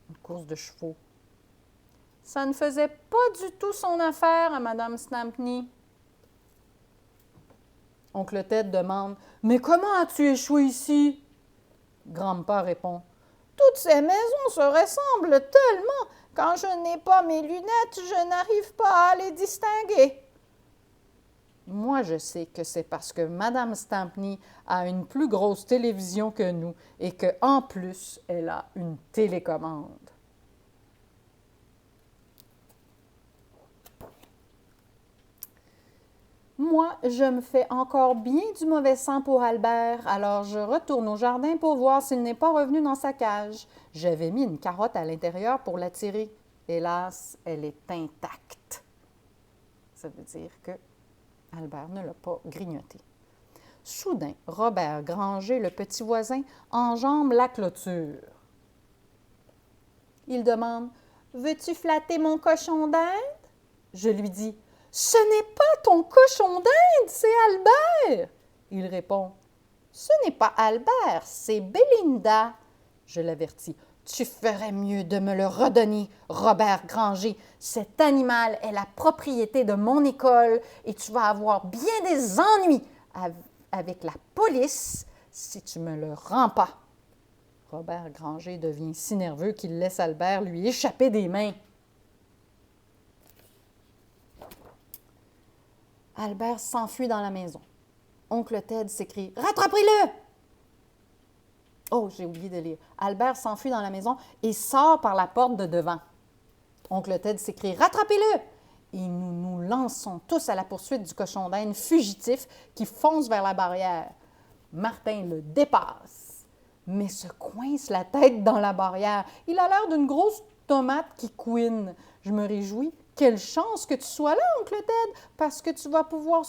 une course de chevaux. Ça ne faisait pas du tout son affaire à Mme Snampney. Oncle Ted demande « Mais comment as-tu échoué ici? » Grandpa répond « Toutes ces maisons se ressemblent tellement. Quand je n'ai pas mes lunettes, je n'arrive pas à les distinguer. » Moi, je sais que c'est parce que Mme Snampney a une plus grosse télévision que nous et qu'en plus, elle a une télécommande. Moi, je me fais encore bien du mauvais sang pour Albert, alors je retourne au jardin pour voir s'il n'est pas revenu dans sa cage. J'avais mis une carotte à l'intérieur pour l'attirer. Hélas, elle est intacte. Ça veut dire que Albert ne l'a pas grignoté. Soudain, Robert Granger, le petit voisin, enjambe la clôture. Il demande « Veux-tu flatter mon cochon d'Inde? » Je lui dis « Ce n'est pas ton cochon d'Inde, c'est Albert! » Il répond « Ce n'est pas Albert, c'est Belinda. » Je l'avertis « Tu ferais mieux de me le redonner, Robert Granger. Cet animal est la propriété de mon école et tu vas avoir bien des ennuis avec la police si tu me le rends pas. » Robert Granger devient si nerveux qu'il laisse Albert lui échapper des mains. Albert s'enfuit dans la maison. Oncle Ted s'écrie « Rattrapez-le! » Oh, j'ai oublié de lire. Albert s'enfuit dans la maison et sort par la porte de devant. Oncle Ted s'écrie « Rattrapez-le! » Et nous nous lançons tous à la poursuite du cochon d'Inde fugitif qui fonce vers la barrière. Martin le dépasse, mais se coince la tête dans la barrière. Il a l'air d'une grosse tomate qui couine. Je me réjouis. Quelle chance que tu sois là, oncle Ted, parce que tu vas pouvoir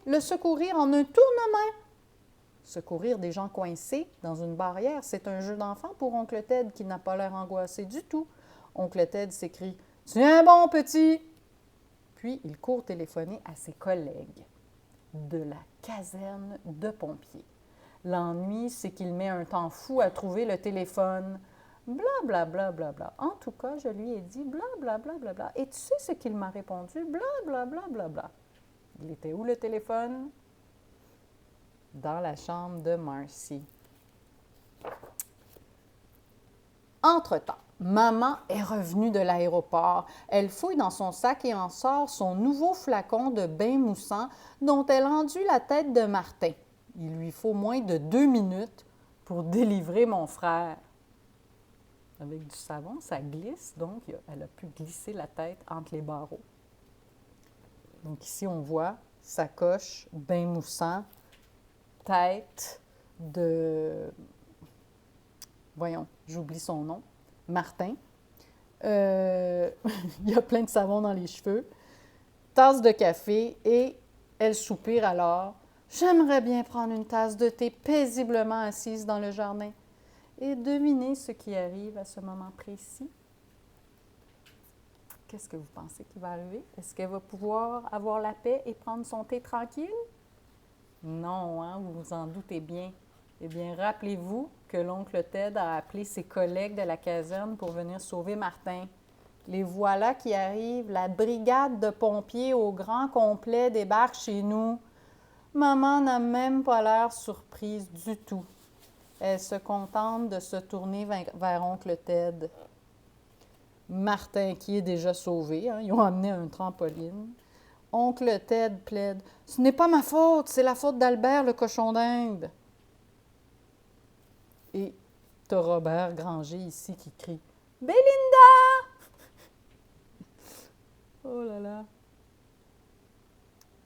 le secourir en un tournement. Secourir des gens coincés dans une barrière, c'est un jeu d'enfant pour oncle Ted qui n'a pas l'air angoissé du tout. Oncle Ted s'écrie « Tiens bon, petit! » Puis il court téléphoner à ses collègues de la caserne de pompiers. L'ennui, c'est qu'il met un temps fou à trouver le téléphone. Bla, bla, bla, bla, bla. En tout cas, je lui ai dit bla, bla, bla, bla, bla. Et tu sais ce qu'il m'a répondu? Bla, bla, bla, bla, bla. Il était où le téléphone? Dans la chambre de Marcy. Entre-temps, maman est revenue de l'aéroport. Elle fouille dans son sac et en sort son nouveau flacon de bain moussant dont elle enduit la tête de Martin. Il lui faut moins de 2 minutes pour délivrer mon frère. Avec du savon, ça glisse, donc elle a pu glisser la tête entre les barreaux. Donc ici, on voit sacoche, bain moussant, tête de... Voyons, j'oublie son nom. Martin. Il y a plein de savon dans les cheveux. Tasse de café et elle soupire alors. J'aimerais bien prendre une tasse de thé paisiblement assise dans le jardin. Et devinez ce qui arrive à ce moment précis. Qu'est-ce que vous pensez qui va arriver? Est-ce qu'elle va pouvoir avoir la paix et prendre son thé tranquille? Non, hein, vous vous en doutez bien. Eh bien, rappelez-vous que l'oncle Ted a appelé ses collègues de la caserne pour venir sauver Martin. Les voilà qui arrivent. La brigade de pompiers au grand complet débarque chez nous. Maman n'a même pas l'air surprise du tout. Elle se contente de se tourner vers oncle Ted. Martin, qui est déjà sauvé, hein, ils ont amené un trampoline. Oncle Ted plaide. « Ce n'est pas ma faute, c'est la faute d'Albert, le cochon d'Inde. » Et t'as Robert Granger ici qui crie « Belinda! » Oh là là!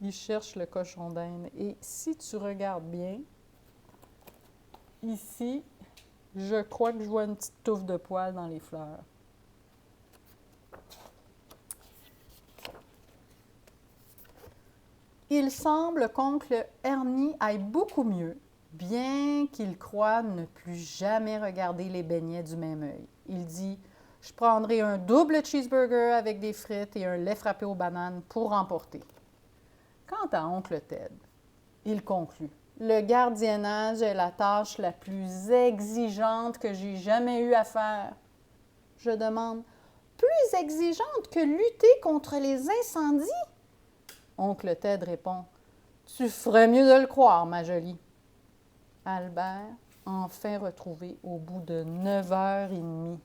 Il cherche le cochon d'Inde. Et si tu regardes bien, ici, je crois que je vois une petite touffe de poils dans les fleurs. Il semble qu'oncle Ernie aille beaucoup mieux, bien qu'il croie ne plus jamais regarder les beignets du même œil. Il dit « Je prendrai un double cheeseburger avec des frites et un lait frappé aux bananes pour emporter. » Quant à oncle Ted, il conclut « Le gardiennage est la tâche la plus exigeante que j'ai jamais eu à faire. je demande. Plus exigeante que lutter contre les incendies? Oncle Ted répond. Tu ferais mieux de le croire, ma jolie. Albert, enfin retrouvé au bout de 9h30.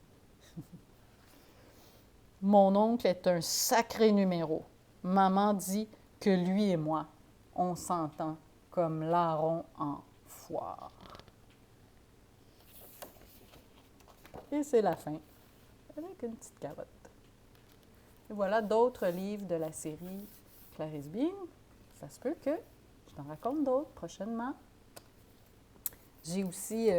Mon oncle est un sacré numéro. Maman dit que lui et moi, on s'entend comme larron en foire. Et c'est la fin, avec une petite carotte. Et voilà d'autres livres de la série Clarisse Bean. Ça se peut que je t'en raconte d'autres prochainement. J'ai aussi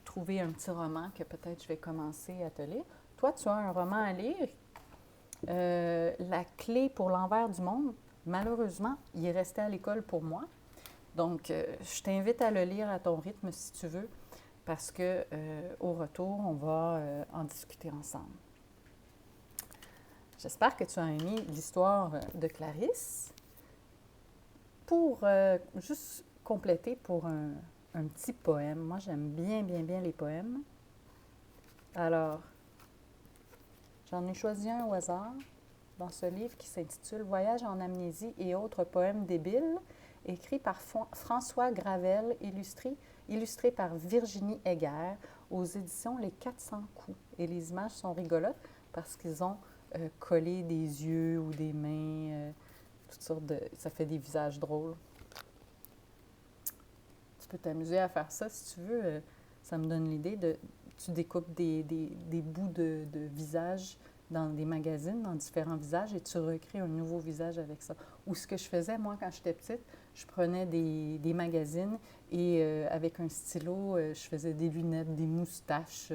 trouvé un petit roman que peut-être je vais commencer à te lire. Toi, tu as un roman à lire, La clé pour l'envers du monde. Malheureusement, il est resté à l'école pour moi. Donc, je t'invite à le lire à ton rythme si tu veux, parce que au retour, on va en discuter ensemble. J'espère que tu as aimé l'histoire de Clarisse. Pour juste compléter pour un petit poème. Moi, j'aime bien les poèmes. Alors, j'en ai choisi un au hasard dans ce livre qui s'intitule « Voyage en amnésie et autres poèmes débiles », écrit par François Gravel, illustré par Virginie Heger, aux éditions Les 400 coups. Et les images sont rigolotes parce qu'ils ont collé des yeux ou des mains, toutes sortes de... Ça fait des visages drôles. Tu peux t'amuser à faire ça si tu veux. Ça me donne l'idée de... Tu découpes des bouts de visages dans des magazines, dans différents visages, et tu recrées un nouveau visage avec ça. Ou ce que je faisais, moi, quand j'étais petite, je prenais des magazines et avec un stylo, je faisais des lunettes, des moustaches,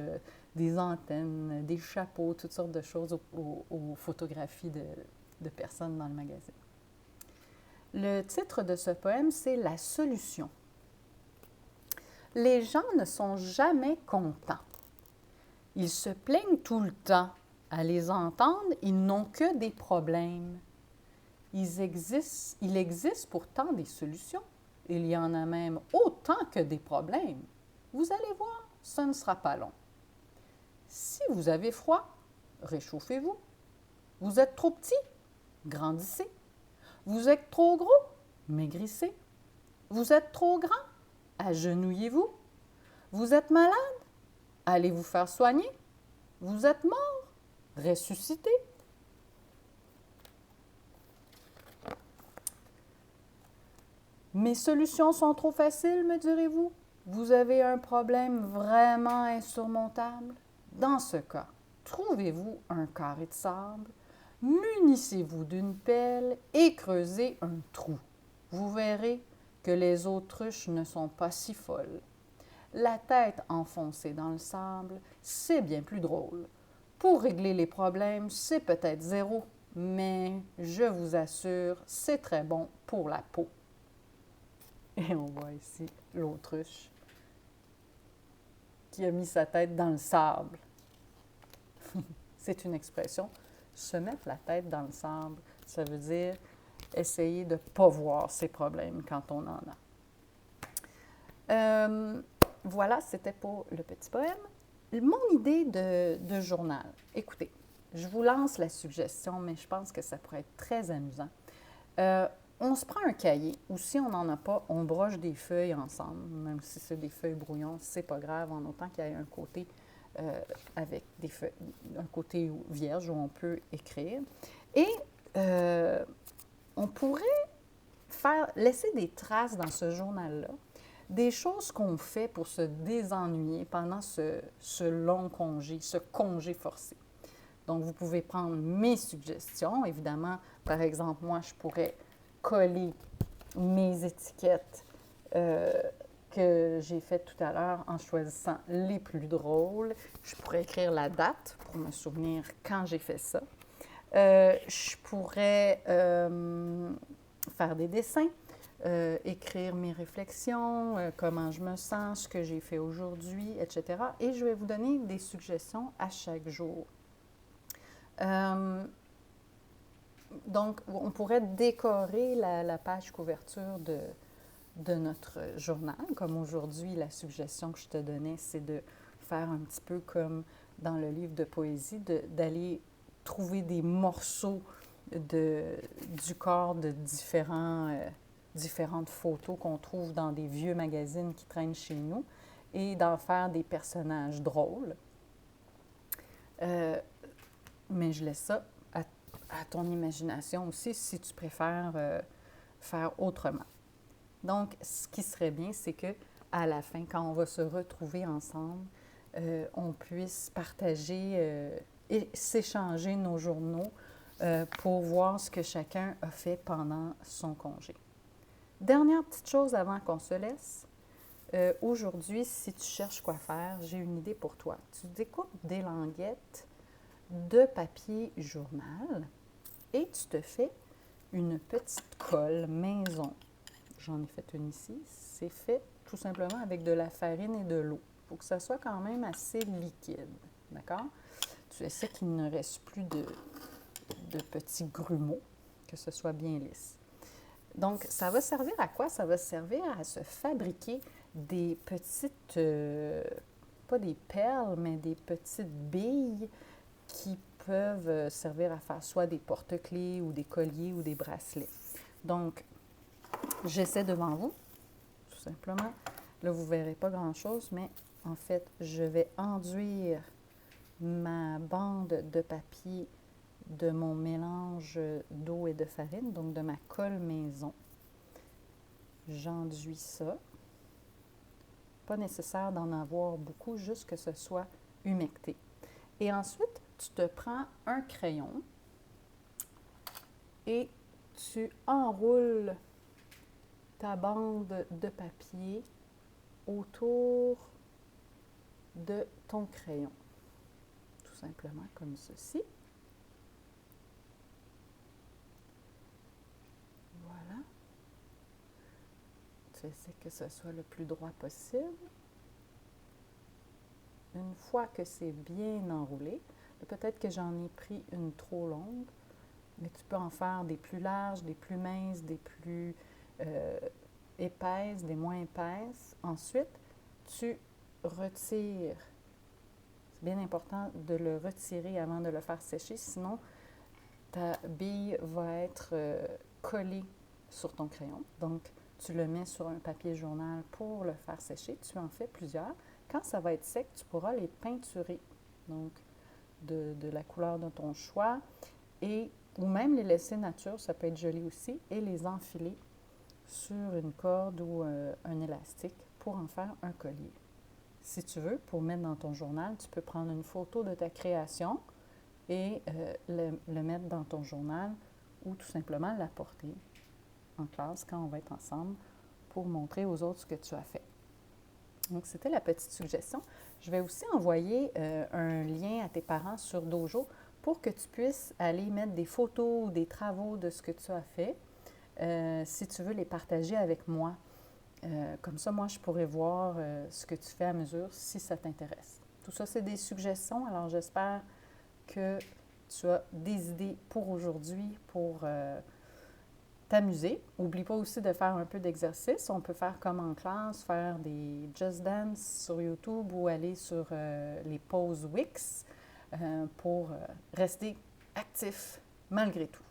des antennes, des chapeaux, toutes sortes de choses aux photographies de personnes dans le magazine. Le titre de ce poème, c'est « La solution ». Les gens ne sont jamais contents. Ils se plaignent tout le temps. À les entendre, ils n'ont que des problèmes. Il existe pourtant des solutions. Il y en a même autant que des problèmes. Vous allez voir, ce ne sera pas long. Si vous avez froid, réchauffez-vous. Vous êtes trop petit, grandissez. Vous êtes trop gros, maigrissez. Vous êtes trop grand, agenouillez-vous. Vous êtes malade, allez vous faire soigner. Vous êtes mort, ressuscitez. Mes solutions sont trop faciles, me direz-vous? Vous avez un problème vraiment insurmontable? Dans ce cas, trouvez-vous un carré de sable, munissez-vous d'une pelle et creusez un trou. Vous verrez que les autruches ne sont pas si folles. La tête enfoncée dans le sable, c'est bien plus drôle. Pour régler les problèmes, c'est peut-être zéro, mais je vous assure, c'est très bon pour la peau. Et on voit ici l'autruche qui a mis sa tête dans le sable. C'est une expression. Se mettre la tête dans le sable, ça veut dire essayer de ne pas voir ses problèmes quand on en a. Voilà, c'était pour le petit poème. Mon idée de journal. Écoutez, je vous lance la suggestion, mais je pense que ça pourrait être très amusant. On se prend un cahier, ou si on n'en a pas, on broche des feuilles ensemble, même si c'est des feuilles brouillons, c'est pas grave, en autant qu'il y ait un côté avec des feuilles, un côté vierge où on peut écrire. Et on pourrait laisser des traces dans ce journal-là, des choses qu'on fait pour se désennuyer pendant ce long congé, ce congé forcé. Donc, vous pouvez prendre mes suggestions. Évidemment, par exemple, moi, je pourrais coller mes étiquettes que j'ai faites tout à l'heure en choisissant les plus drôles. Je pourrais écrire la date pour me souvenir quand j'ai fait ça. Je pourrais faire des dessins, écrire mes réflexions, comment je me sens, ce que j'ai fait aujourd'hui, etc. Et je vais vous donner des suggestions à chaque jour. Donc, on pourrait décorer la page couverture de notre journal. Comme aujourd'hui, la suggestion que je te donnais, c'est de faire un petit peu comme dans le livre de poésie, d'aller trouver des morceaux du corps de différentes photos qu'on trouve dans des vieux magazines qui traînent chez nous et d'en faire des personnages drôles. Mais je laisse ça à ton imagination aussi si tu préfères faire autrement. Donc, ce qui serait bien, c'est que à la fin, quand on va se retrouver ensemble, on puisse partager et s'échanger nos journaux pour voir ce que chacun a fait pendant son congé. Dernière petite chose avant qu'on se laisse. Aujourd'hui, si tu cherches quoi faire, j'ai une idée pour toi. Tu découpes des languettes de papier journal et tu te fais une petite colle maison. J'en ai fait une ici. C'est fait tout simplement avec de la farine et de l'eau. Il faut que ça soit quand même assez liquide. D'accord? Tu essaies qu'il ne reste plus de petits grumeaux, que ce soit bien lisse. Donc, ça va servir à quoi? Ça va servir à se fabriquer des petites, pas des perles, mais des petites billes qui peuvent servir à faire soit des porte-clés ou des colliers ou des bracelets. Donc, j'essaie devant vous, tout simplement. Là, vous ne verrez pas grand-chose, mais en fait, je vais enduire ma bande de papier de mon mélange d'eau et de farine, donc de ma colle maison. J'enduis ça. Pas nécessaire d'en avoir beaucoup, juste que ce soit humecté. Et ensuite, tu te prends un crayon et tu enroules ta bande de papier autour de ton crayon. Tout simplement comme ceci. Voilà. Tu essaies que ce soit le plus droit possible. Une fois que c'est bien enroulé, peut-être que j'en ai pris une trop longue, mais tu peux en faire des plus larges, des plus minces, des plus épaisses, des moins épaisses. Ensuite, tu retires. C'est bien important de le retirer avant de le faire sécher, sinon ta bille va être collée sur ton crayon. Donc, tu le mets sur un papier journal pour le faire sécher. Tu en fais plusieurs. Quand ça va être sec, tu pourras les peinturer, donc de la couleur de ton choix, ou même les laisser nature, ça peut être joli aussi, et les enfiler sur une corde ou un élastique pour en faire un collier. Si tu veux, pour mettre dans ton journal, tu peux prendre une photo de ta création et le mettre dans ton journal ou tout simplement l'apporter en classe quand on va être ensemble pour montrer aux autres ce que tu as fait. Donc, c'était la petite suggestion. Je vais aussi envoyer un lien à tes parents sur Dojo pour que tu puisses aller mettre des photos ou des travaux de ce que tu as fait, si tu veux les partager avec moi. Comme ça, moi, je pourrais voir ce que tu fais à mesure si ça t'intéresse. Tout ça, c'est des suggestions. Alors, j'espère que tu as des idées pour aujourd'hui, pour t'amuser. N'oublie pas aussi de faire un peu d'exercice. On peut faire comme en classe, faire des Just Dance sur YouTube ou aller sur les pauses Wix pour rester actif malgré tout.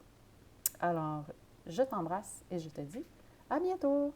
Alors, je t'embrasse et je te dis à bientôt!